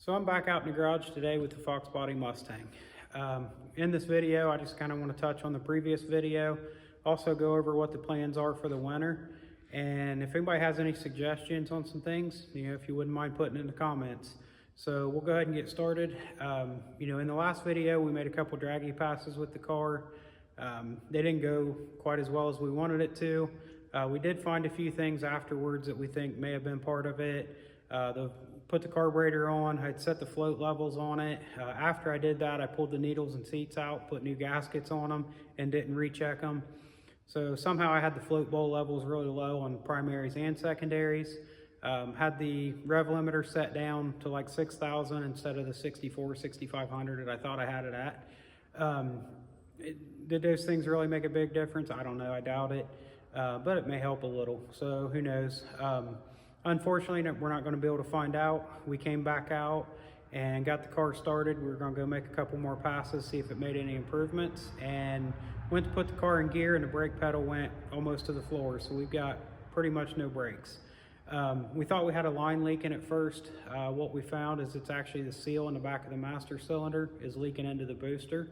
So I'm back out in the garage today with the Foxbody Mustang. In this video, I just kind of want to touch on the previous video, also go over what the plans are for the winter, and if anybody has any suggestions on some things, if you wouldn't mind putting it in the comments. So we'll go ahead and get started. In the last video, we made a couple draggy passes with the car. They didn't go quite as well as we wanted it to. We did find a few things afterwards that we think may have been part of it. Put the carburetor on, I'd set the float levels on it. After I did that, I pulled the needles and seats out, put new gaskets on them, and didn't recheck them. So somehow I had the float bowl levels really low on primaries and secondaries. Had the rev limiter set down to like 6,000 instead of the 6,500 that I thought I had it at. Did those things really make a big difference? I don't know, I doubt it, but it may help a little, so who knows. Unfortunately, we're not going to be able to find out. We came back out and got the car started. We were going to go make a couple more passes, see if it made any improvements, and went to put the car in gear and the brake pedal went almost to the floor, so we've got pretty much no brakes. We thought we had a line leak in it first. What we found is it's actually the seal in the back of the master cylinder is leaking into the booster.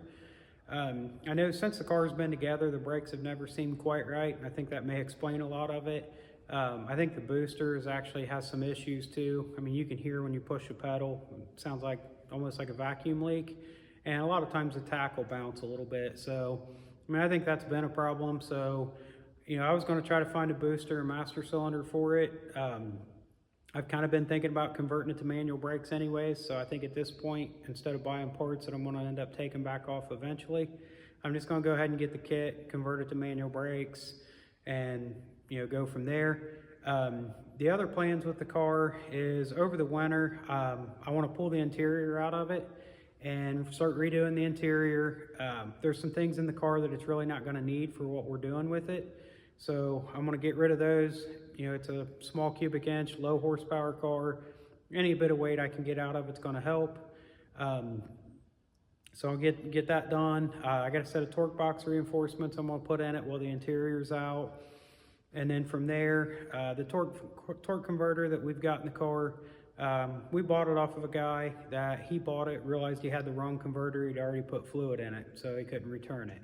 I know since the car's been together, the brakes have never seemed quite right. I think that may explain a lot of it. I think the booster actually has some issues too. I mean, you can hear when you push a pedal, it sounds like almost like a vacuum leak. And a lot of times the tack will bounce a little bit. So, I mean, I think that's been a problem. So, I was going to try to find a booster and master cylinder for it. I've kind of been thinking about converting it to manual brakes anyways. So I think at this point, instead of buying parts that I'm going to end up taking back off eventually, I'm just going to go ahead and get the kit, convert it to manual brakes, and go from there. The other plans with the car is over the winter, I want to pull the interior out of it and start redoing the interior. There's some things in the car that it's really not going to need for what we're doing with it. So I'm going to get rid of those. It's a small cubic inch, low horsepower car. Any bit of weight I can get out of it's going to help. So I'll get that done. I got a set of torque box reinforcements I'm going to put in it while the interior's out. And then from there, the torque converter that we've got in the car, we bought it off of a guy that he bought it, realized he had the wrong converter. He'd already put fluid in it, so he couldn't return it.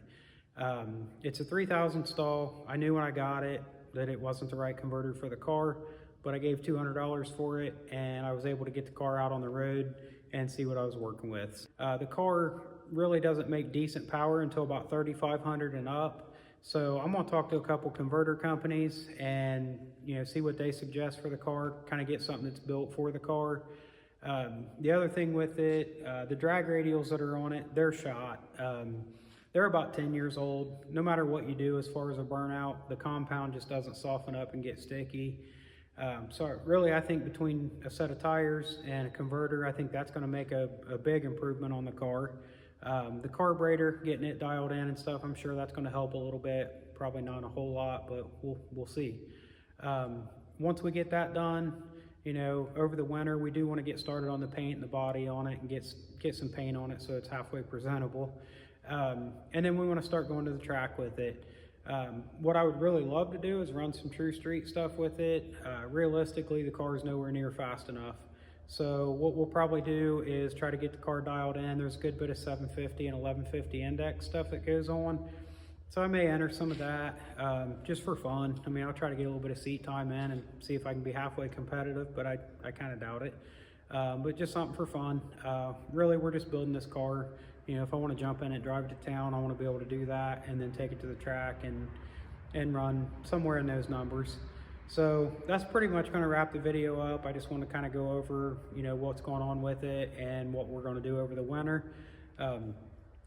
It's a 3,000 stall. I knew when I got it that it wasn't the right converter for the car, but I gave $200 for it, and I was able to get the car out on the road and see what I was working with. The car really doesn't make decent power until about 3,500 and up. So I'm going to talk to a couple converter companies and see what they suggest for the car, kind of get something that's built for the car. The other thing with it, the drag radials that are on it, they're shot. They're about 10 years old. No matter what you do as far as a burnout, the compound just doesn't soften up and get sticky. So really, I think between a set of tires and a converter, I think that's going to make a big improvement on the car. The carburetor, getting it dialed in and stuff, I'm sure that's going to help a little bit. Probably not a whole lot, but we'll see. Once we get that done, over the winter, we do want to get started on the paint and the body on it and get some paint on it so it's halfway presentable. And then we want to start going to the track with it. What I would really love to do is run some true street stuff with it. Realistically, the car is nowhere near fast enough. So what we'll probably do is try to get the car dialed in. There's a good bit of 750 and 1150 index stuff that goes on. So I may enter some of that just for fun. I mean, I'll try to get a little bit of seat time in and see if I can be halfway competitive, but I kind of doubt it. But just something for fun. Really, we're just building this car. If I want to jump in and drive it to town, I want to be able to do that and then take it to the track and run somewhere in those numbers. So that's pretty much going to wrap the video up. I just want to kind of go over, what's going on with it and what we're going to do over the winter.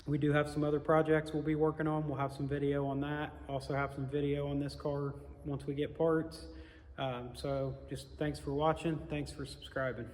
We do have some other projects we'll be working on. We'll have some video on that. Also have some video on this car once we get parts. So just thanks for watching. Thanks for subscribing.